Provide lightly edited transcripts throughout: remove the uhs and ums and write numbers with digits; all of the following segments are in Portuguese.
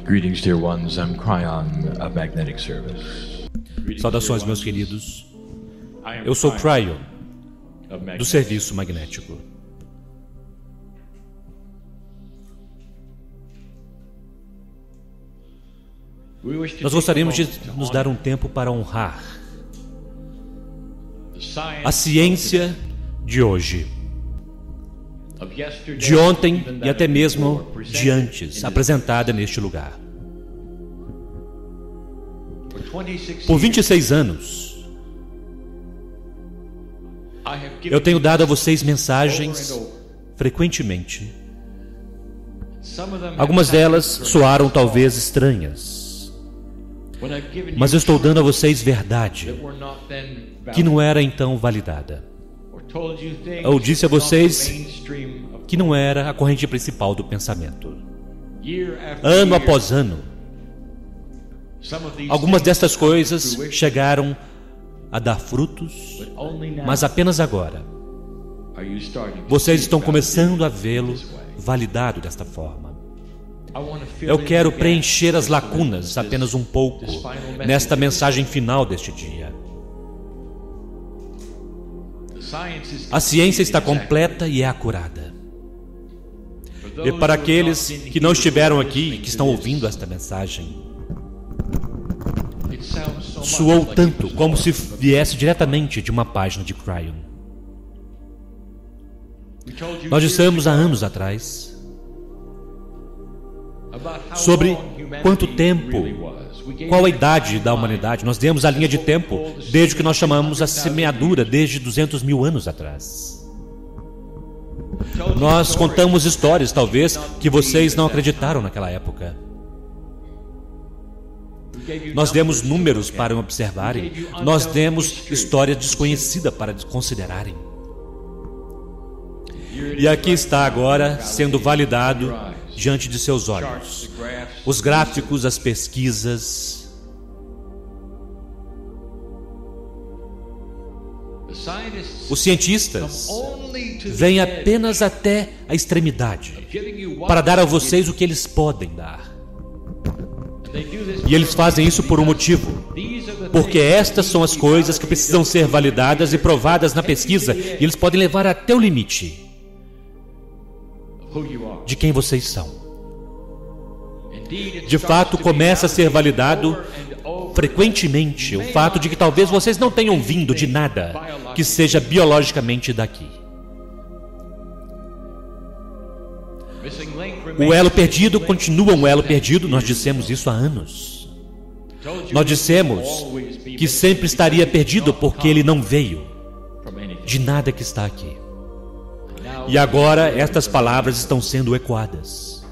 Greetings, dear ones. I'm Cryon of Magnetic Service. Saudações, meus queridos. Eu sou Cryon, do Serviço Magnético. Nós gostaríamos de nos dar um tempo para honrar a ciência de hoje, de ontem e até mesmo de antes, apresentada neste lugar. Por 26 anos, eu tenho dado a vocês mensagens frequentemente. Algumas delas soaram talvez estranhas, mas eu estou dando a vocês verdade que não era então validada. Eu disse a vocês que não era a corrente principal do pensamento. Ano após ano, algumas destas coisas chegaram a dar frutos, mas apenas agora vocês estão começando a vê-lo validado desta forma. Eu quero preencher as lacunas apenas um pouco nesta mensagem final deste dia. A ciência está completa e é acurada. E para aqueles que não estiveram aqui e que estão ouvindo esta mensagem, soou tanto como se viesse diretamente de uma página de Cryon. Nós dissemos há anos atrás sobre quanto tempo, qual a idade da humanidade. Nós demos a linha de tempo desde que nós chamamos a semeadura, desde 200 mil anos atrás. Nós contamos histórias, talvez, que vocês não acreditaram naquela época. Nós demos números para observarem. Nós demos história desconhecida para considerarem. E aqui está agora sendo validado diante de seus olhos. Os gráficos, as pesquisas. Os cientistas vêm apenas até a extremidade para dar a vocês o que eles podem dar. E eles fazem isso por um motivo, porque estas são as coisas que precisam ser validadas e provadas na pesquisa, e eles podem levar até o limite de quem vocês são. De fato, começa a ser validado frequentemente o fato de que talvez vocês não tenham vindo de nada que seja biologicamente daqui. O elo perdido continua um elo perdido. Nós dissemos isso há anos. Nós dissemos que sempre estaria perdido porque ele não veio de nada que está aqui. E agora estas palavras estão sendo ecoadas.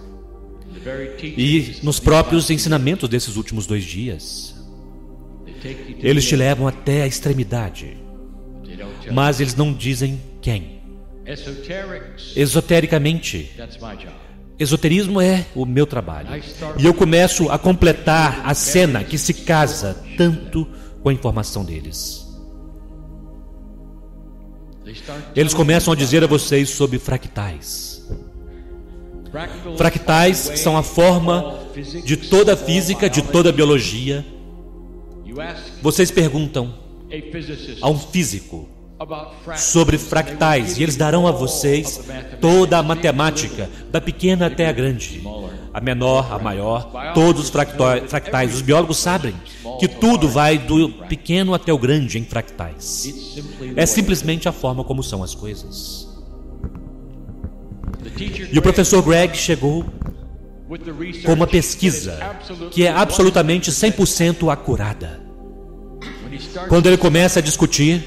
E nos próprios ensinamentos desses últimos 2 dias, eles te levam até a extremidade, mas eles não dizem quem. Esotericamente, esoterismo é o meu trabalho. E eu começo a completar a cena que se casa tanto com a informação deles. Eles começam a dizer a vocês sobre fractais. Fractais são a forma de toda a física, de toda a biologia. Vocês perguntam a um físico sobre fractais e eles darão a vocês toda a matemática, da pequena até a grande, a menor, a maior, todos os fractais. Os biólogos sabem que tudo vai do pequeno até o grande em fractais. É simplesmente a forma como são as coisas. E o professor Greg chegou com uma pesquisa que é absolutamente 100% acurada. Quando ele começa a discutir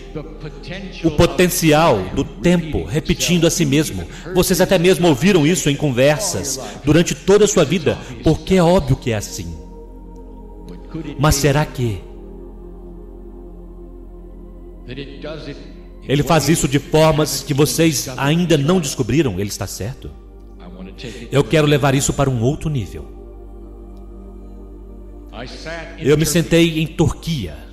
o potencial do tempo repetindo a si mesmo, vocês até mesmo ouviram isso em conversas durante toda a sua vida, porque é óbvio que é assim. Mas será que ele faz isso de formas que vocês ainda não descobriram? Ele está certo? Eu quero levar isso para um outro nível. Eu me sentei em Turquia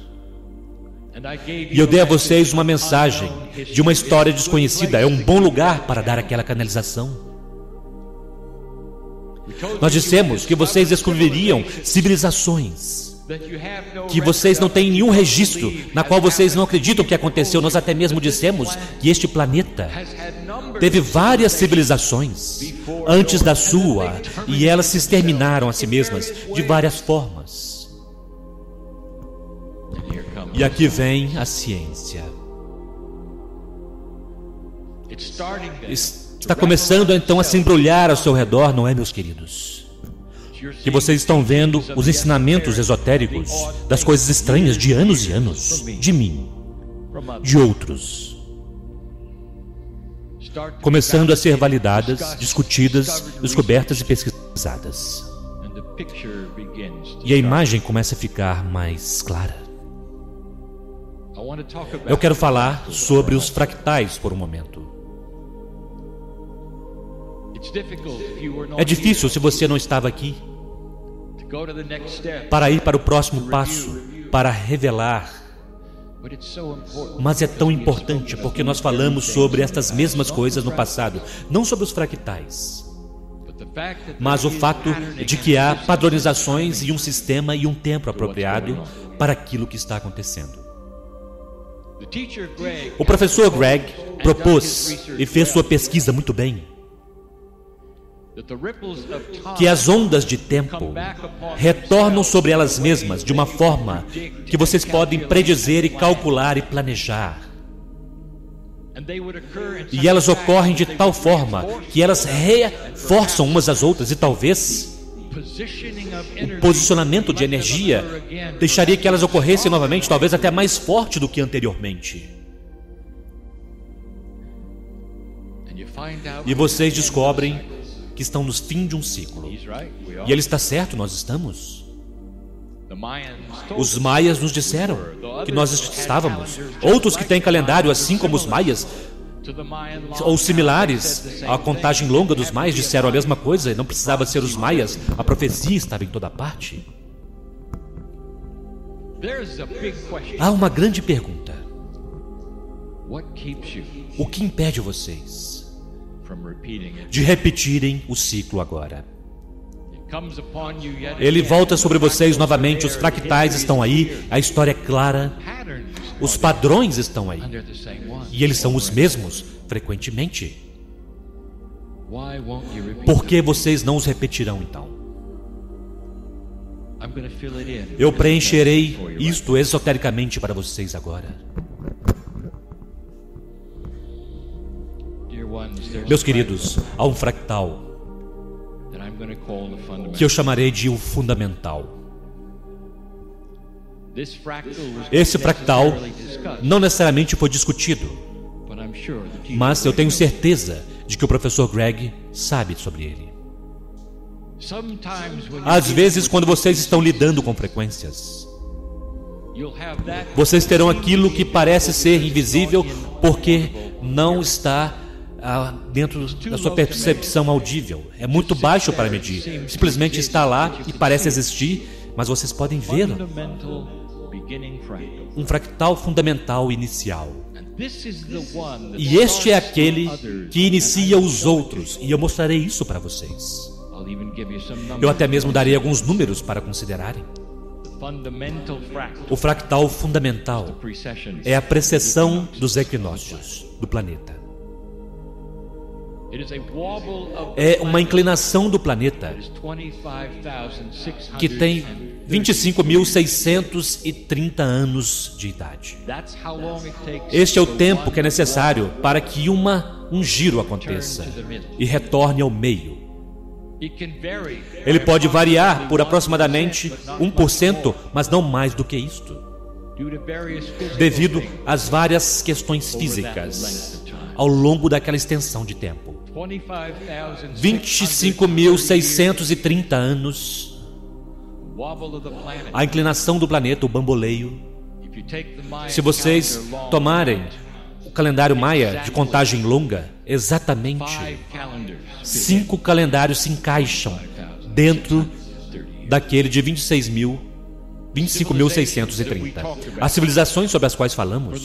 e eu dei a vocês uma mensagem de uma história desconhecida. É um bom lugar para dar aquela canalização. Nós dissemos que vocês descobririam civilizações, que vocês não têm nenhum registro, na qual vocês não acreditam que aconteceu. Nós até mesmo dissemos que este planeta teve várias civilizações antes da sua, e elas se exterminaram a si mesmas de várias formas. E aqui vem a ciência. Está começando então a se embrulhar ao seu redor, não é, meus queridos? Que vocês estão vendo os ensinamentos esotéricos das coisas estranhas de anos e anos, de mim, de outros, começando a ser validadas, discutidas, descobertas e pesquisadas. E a imagem começa a ficar mais clara. Eu quero falar sobre os fractais por um momento. É difícil, se você não estava aqui, para ir para o próximo passo, para revelar. Mas é tão importante, porque nós falamos sobre estas mesmas coisas no passado, não sobre os fractais, mas o fato de que há padronizações e um sistema e um tempo apropriado para aquilo que está acontecendo. O professor Greg propôs e fez sua pesquisa muito bem, que as ondas de tempo retornam sobre elas mesmas de uma forma que vocês podem predizer e calcular e planejar. E elas ocorrem de tal forma que elas reforçam umas às outras, e talvez o posicionamento de energia deixaria que elas ocorressem novamente, talvez até mais forte do que anteriormente. E vocês descobrem que estão no fim de um ciclo. E ele está certo, nós estamos. Os maias nos disseram que nós estávamos. Outros que têm calendário assim como os maias, ou similares à contagem longa dos maias, disseram a mesma coisa. Não precisava ser os maias, a profecia estava em toda parte. Há uma grande pergunta: o que impede vocês de repetirem o ciclo agora? Ele volta sobre vocês novamente. Os fractais estão aí, a história é clara, os padrões estão aí, e eles são os mesmos frequentemente. Por que vocês não os repetirão então? Eu preencherei isto esotericamente para vocês agora. Meus queridos, há um fractal que eu chamarei de o fundamental. Esse fractal não necessariamente foi discutido, mas eu tenho certeza de que o professor Greg sabe sobre ele. Às vezes, quando vocês estão lidando com frequências, vocês terão aquilo que parece ser invisível porque não está dentro da sua percepção audível. É muito baixo para medir. Simplesmente está lá e parece existir, mas vocês podem ver um fractal fundamental inicial. E este é aquele que inicia os outros, e eu mostrarei isso para vocês. Eu até mesmo darei alguns números para considerarem. O fractal fundamental é a precessão dos equinócios do planeta. É uma inclinação do planeta que tem 25.630 anos de idade. Este é o tempo que é necessário para que um giro aconteça e retorne ao meio. Ele pode variar por aproximadamente 1%, mas não mais do que isto, devido às várias questões físicas ao longo daquela extensão de tempo. 25.630 anos, a inclinação do planeta, o bamboleio. Se vocês tomarem o calendário maia de contagem longa, exatamente 5 calendários se encaixam dentro daquele de 26.000 25.630. As civilizações sobre as quais falamos,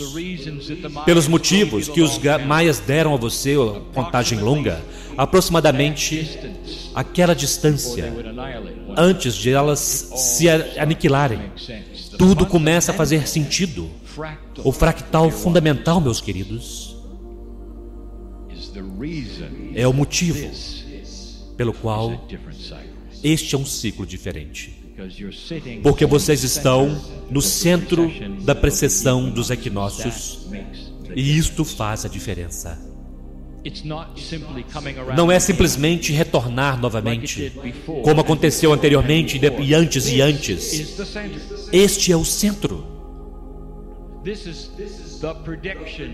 pelos motivos que os maias deram a você, contagem longa, aproximadamente aquela distância, antes de elas se aniquilarem, tudo começa a fazer sentido. O fractal fundamental, meus queridos, é o motivo pelo qual este é um ciclo diferente. Porque vocês estão no centro da precessão dos equinócios e isto faz a diferença. Não é simplesmente retornar novamente, como aconteceu anteriormente e antes e antes. Este é o centro.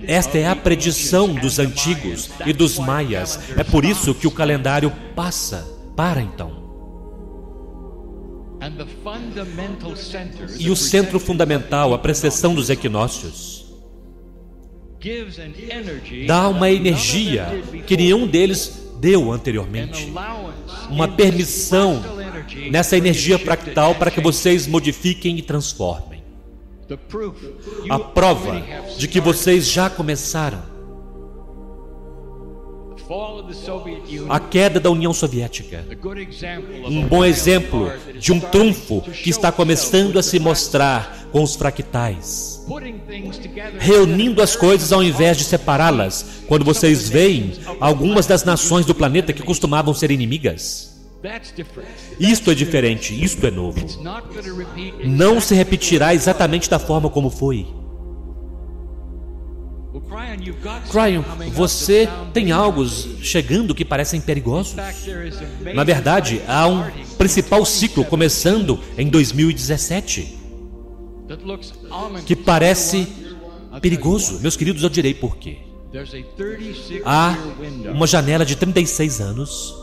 Esta é a predição dos antigos e dos maias. É por isso que o calendário para então. E o centro fundamental, a precessão dos equinócios, dá uma energia que nenhum deles deu anteriormente. Uma permissão nessa energia fractal para que vocês modifiquem e transformem. A prova de que vocês já começaram. A queda da União Soviética. Um bom exemplo de um trunfo que está começando a se mostrar com os fractais. Reunindo as coisas ao invés de separá-las. Quando vocês veem algumas das nações do planeta que costumavam ser inimigas. Isto é diferente, isto é novo. Não se repetirá exatamente da forma como foi. Cryon, você tem algo chegando que parecem perigosos. Na verdade, há um principal ciclo começando em 2017 que parece perigoso. Meus queridos, eu direi por quê. Há uma janela de 36 anos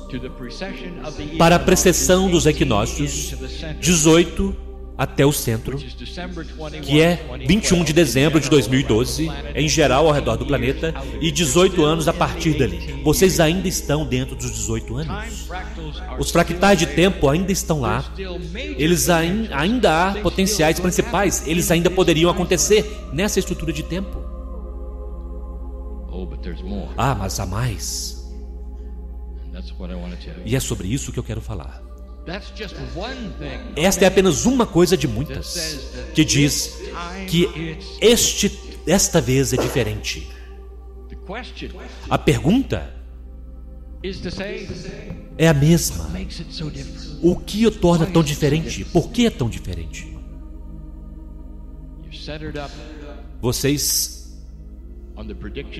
para a precessão dos equinócios, 18 até o centro, que é 21 de dezembro de 2012, em geral ao redor do planeta, e 18 anos a partir dali. Vocês ainda estão dentro dos 18 anos. Os fractais de tempo ainda estão lá. Eles ainda há potenciais principais. Eles ainda poderiam acontecer nessa estrutura de tempo. Mas há mais. E é sobre isso que eu quero falar. Esta é apenas uma coisa de muitas que diz que esta vez é diferente. A pergunta é a mesma. O que o torna tão diferente? Por que é tão diferente? Vocês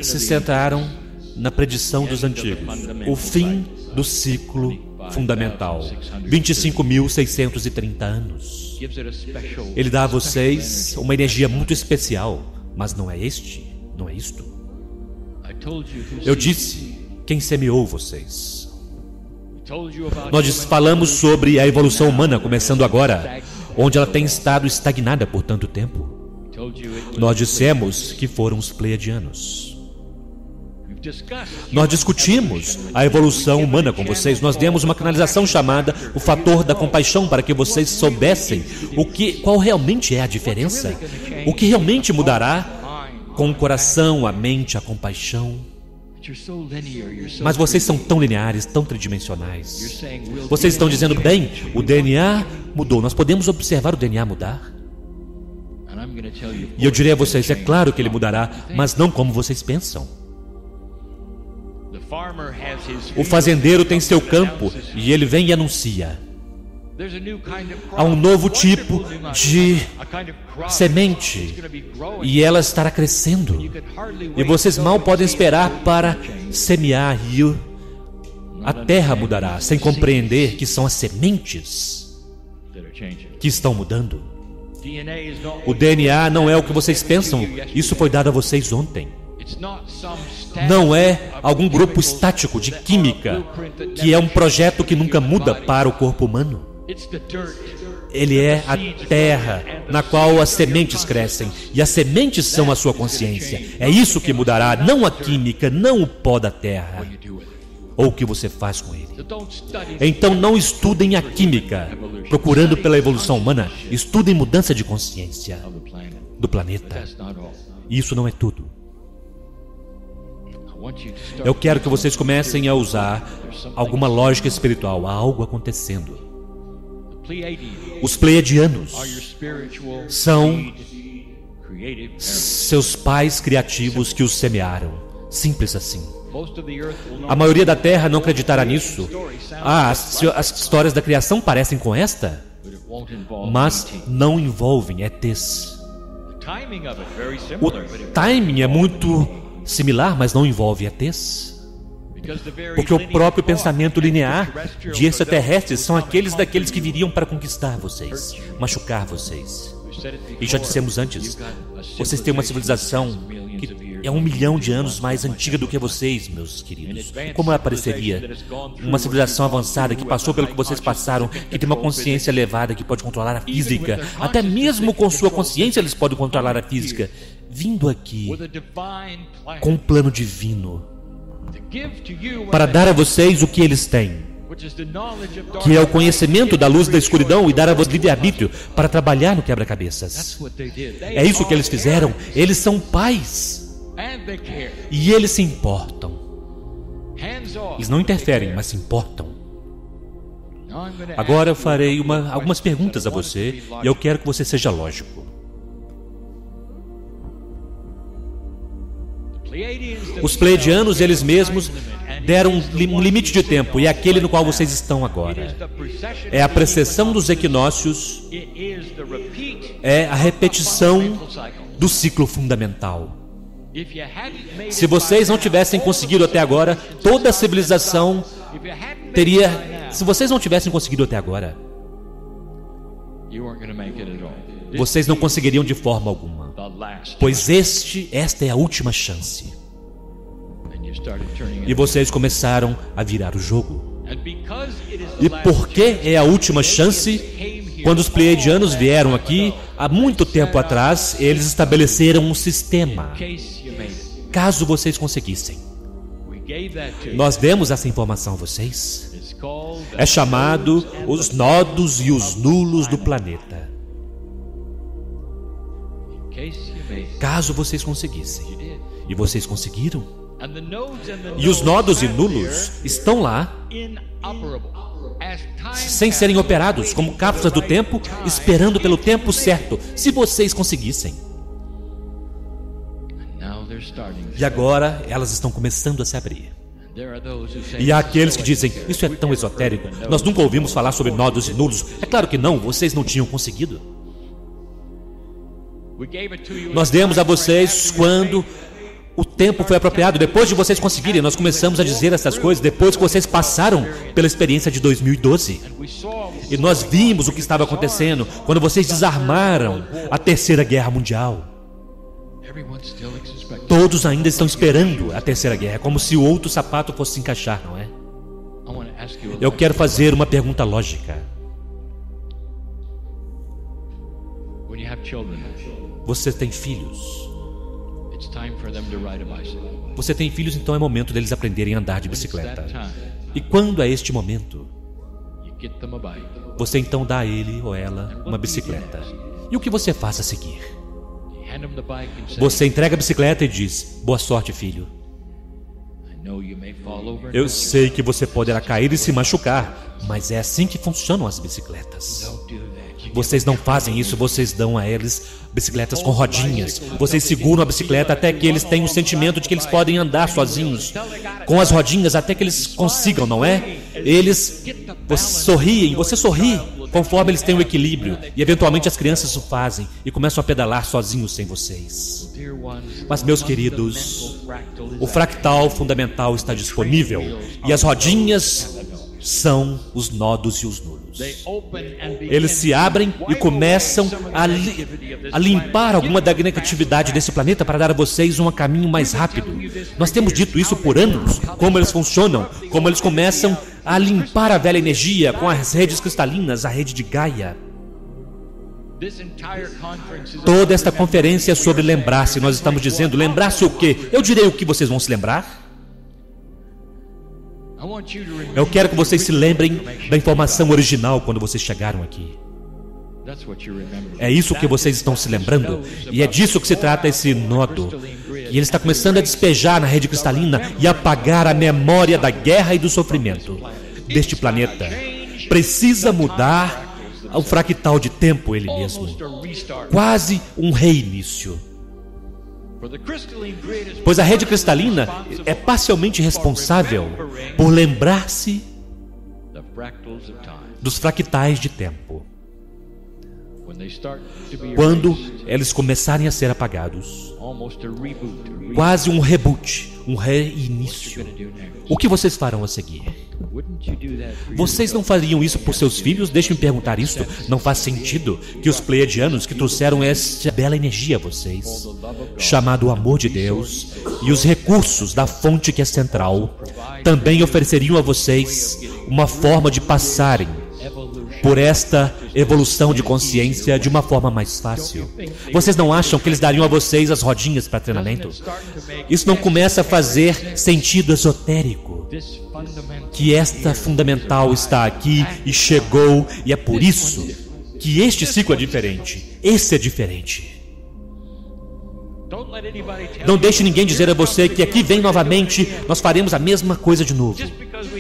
se centraram na predição dos antigos, o fim do ciclo fundamental, 25.630 anos. Ele dá a vocês uma energia muito especial, mas não é isto. Eu disse quem semeou vocês. Nós falamos sobre a evolução humana começando agora, onde ela tem estado estagnada por tanto tempo. Nós dissemos que foram os pleiadianos. Nós discutimos a evolução humana com vocês. Nós demos uma canalização chamada o fator da compaixão para que vocês soubessem qual realmente é a diferença. O que realmente mudará com o coração, a mente, a compaixão. Mas vocês são tão lineares, tão tridimensionais. Vocês estão dizendo, bem, o DNA mudou. Nós podemos observar o DNA mudar? E eu direi a vocês, é claro que ele mudará, mas não como vocês pensam. O fazendeiro tem seu campo e ele vem e anuncia. Há um novo tipo de semente e ela estará crescendo. E vocês mal podem esperar para semear e a terra mudará, sem compreender que são as sementes que estão mudando. O DNA não é o que vocês pensam. Isso foi dado a vocês ontem. Não é algum grupo estático de química que é um projeto que nunca muda para o corpo humano. Ele é a terra na qual as sementes crescem. E as sementes são a sua consciência. É isso que mudará, não a química, não o pó da terra. ou o que você faz com ele. Então não estudem a química, procurando pela evolução humana. Estudem mudança de consciência do planeta. Isso não é tudo. Eu quero que vocês comecem a usar alguma lógica espiritual. Há algo acontecendo. Os pleiadianos são seus pais criativos que os semearam. Simples assim. A maioria da Terra não acreditará nisso. As histórias da criação parecem com esta, mas não envolvem ETs. O timing é muito similar, mas não envolve ETs. Porque o próprio pensamento linear de extraterrestres são daqueles que viriam para conquistar vocês, machucar vocês. E já dissemos antes, vocês têm uma civilização que é 1 milhão de anos mais antiga do que vocês, meus queridos. Como ela pareceria? Uma civilização avançada que passou pelo que vocês passaram, que tem uma consciência elevada, que pode controlar a física. Até mesmo com sua consciência eles podem controlar a física. Vindo aqui com um plano divino para dar a vocês o que eles têm, que é o conhecimento da luz e da escuridão, e dar a vocês livre-arbítrio para trabalhar no quebra-cabeças. É isso que eles fizeram. Eles são pais e eles se importam. Eles não interferem, mas se importam. Agora eu farei algumas perguntas a você e eu quero que você seja lógico. Os pleiadianos, eles mesmos deram um limite de tempo, e é aquele no qual vocês estão agora. É a precessão dos equinócios, é a repetição do ciclo fundamental. Se vocês não tivessem conseguido até agora, toda a civilização teria... Se vocês não tivessem conseguido até agora, vocês não conseguiriam de forma alguma. Pois esta é a última chance. E vocês começaram a virar o jogo. E por que é a última chance? Quando os pleiadianos vieram aqui, há muito tempo atrás, eles estabeleceram um sistema. Caso vocês conseguissem. Nós demos essa informação a vocês. É chamado os nodos e os nulos do planeta. Caso vocês conseguissem. E vocês conseguiram. E os nodos e nulos estão lá, sem serem operados, como cápsulas do tempo, esperando pelo tempo certo, se vocês conseguissem. E agora elas estão começando a se abrir. E há aqueles que dizem, isso é tão esotérico, nós nunca ouvimos falar sobre nodos e nulos. É claro que não, vocês não tinham conseguido. Nós demos a vocês quando o tempo foi apropriado. Depois de vocês conseguirem, nós começamos a dizer essas coisas depois que vocês passaram pela experiência de 2012. E nós vimos o que estava acontecendo quando vocês desarmaram a Terceira Guerra Mundial. Todos ainda estão esperando a Terceira Guerra, como se o outro sapato fosse se encaixar, não é? Eu quero fazer uma pergunta lógica. Você tem filhos. Você tem filhos, então é momento deles aprenderem a andar de bicicleta. E quando é este momento, você então dá a ele ou ela uma bicicleta. E o que você faz a seguir? Você entrega a bicicleta e diz, boa sorte, filho. Eu sei que você poderá cair e se machucar, mas é assim que funcionam as bicicletas. Vocês não fazem isso, vocês dão a eles bicicletas com rodinhas. Vocês seguram a bicicleta até que eles tenham o sentimento de que eles podem andar sozinhos. Com as rodinhas até que eles consigam, não é? Você sorri conforme eles têm o equilíbrio. E eventualmente as crianças o fazem e começam a pedalar sozinhos sem vocês. Mas, meus queridos, o fractal fundamental está disponível. E as rodinhas são os nodos e os nulos. Eles se abrem e começam a limpar alguma da negatividade desse planeta para dar a vocês um caminho mais rápido. Nós temos dito isso por anos, como eles funcionam, como eles começam a limpar a velha energia com as redes cristalinas, a rede de Gaia. Toda esta conferência é sobre lembrar-se. Nós estamos dizendo, lembrar-se o quê? Eu direi o que vocês vão se lembrar. Eu quero que vocês se lembrem da informação original quando vocês chegaram aqui. É isso que vocês estão se lembrando. E é disso que se trata esse nodo. E ele está começando a despejar na rede cristalina e apagar a memória da guerra e do sofrimento deste planeta. Precisa mudar o fractal de tempo ele mesmo. Quase um reinício. Pois a rede cristalina é parcialmente responsável por lembrar-se dos fractais de tempo. Quando eles começarem a ser apagados, quase um reboot, um reinício. O que vocês farão a seguir? Vocês não fariam isso por seus filhos? Deixe-me perguntar isso. Não faz sentido que os pleiadianos que trouxeram essa bela energia a vocês, chamado amor de Deus, e os recursos da fonte que é central, também ofereceriam a vocês uma forma de passarem por esta evolução de consciência de uma forma mais fácil. Vocês não acham que eles dariam a vocês as rodinhas para treinamento? Isso não começa a fazer sentido esotérico? Que esta fundamental está aqui e chegou, e é por isso que este ciclo é diferente. Esse é diferente. Não deixe ninguém dizer a você que aqui vem novamente, nós faremos a mesma coisa de novo.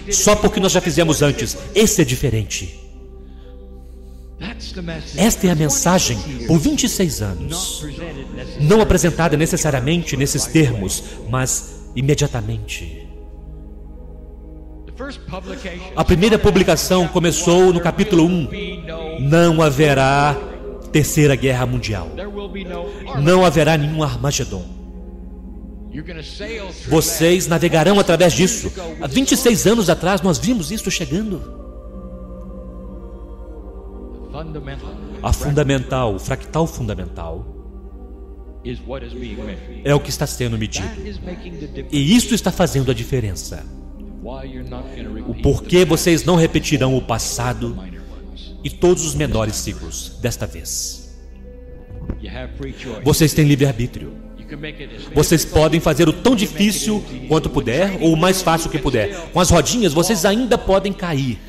Só porque nós já fizemos antes. Esse é diferente. Esta é a mensagem por 26 anos. Não apresentada necessariamente nesses termos, mas imediatamente. A primeira publicação começou no capítulo 1. Não haverá terceira guerra mundial. Não haverá nenhum Armagedon. Vocês navegarão através disso. Há 26 anos atrás nós vimos isso chegando. A fundamental, o fractal fundamental, é o que está sendo medido. E isso está fazendo a diferença. O porquê vocês não repetirão o passado e todos os menores ciclos desta vez. Vocês têm livre-arbítrio. Vocês podem fazer o tão difícil quanto puder ou o mais fácil que puder. Com as rodinhas vocês ainda podem cair.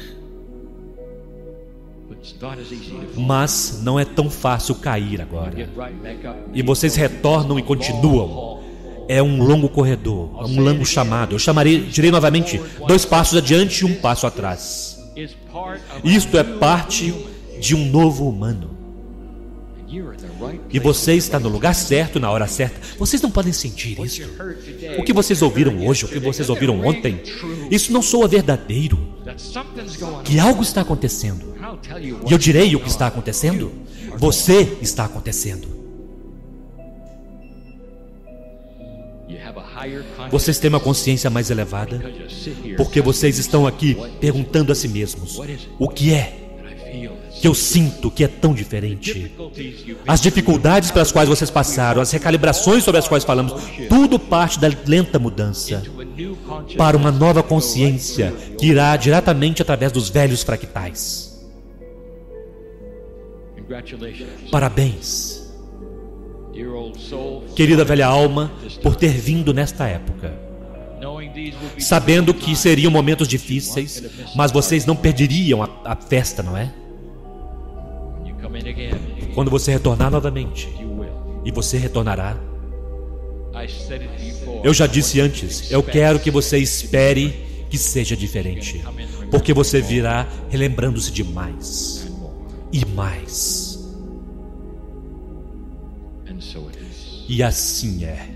Mas não é tão fácil cair agora. E vocês retornam e continuam. É um longo corredor, um longo chamado. Eu direi novamente, 2 passos adiante e 1 passo atrás. Isto é parte de um novo humano. E você está no lugar certo, na hora certa. Vocês não podem sentir isso. O que vocês ouviram hoje, o que vocês ouviram ontem, isso não soa verdadeiro. Que algo está acontecendo. E eu direi o que está acontecendo. Você está acontecendo. Vocês têm uma consciência mais elevada, porque vocês estão aqui perguntando a si mesmos: o que é que eu sinto que é tão diferente? As dificuldades pelas quais vocês passaram, as recalibrações sobre as quais falamos, tudo parte da lenta mudança para uma nova consciência que irá diretamente através dos velhos fractais. Parabéns, querida velha alma, por ter vindo nesta época, sabendo que seriam momentos difíceis, mas vocês não perderiam a festa, não é? Quando você retornar novamente, e você retornará, eu já disse antes, eu quero que você espere que seja diferente, porque você virá relembrando-se de mais e mais. E assim é.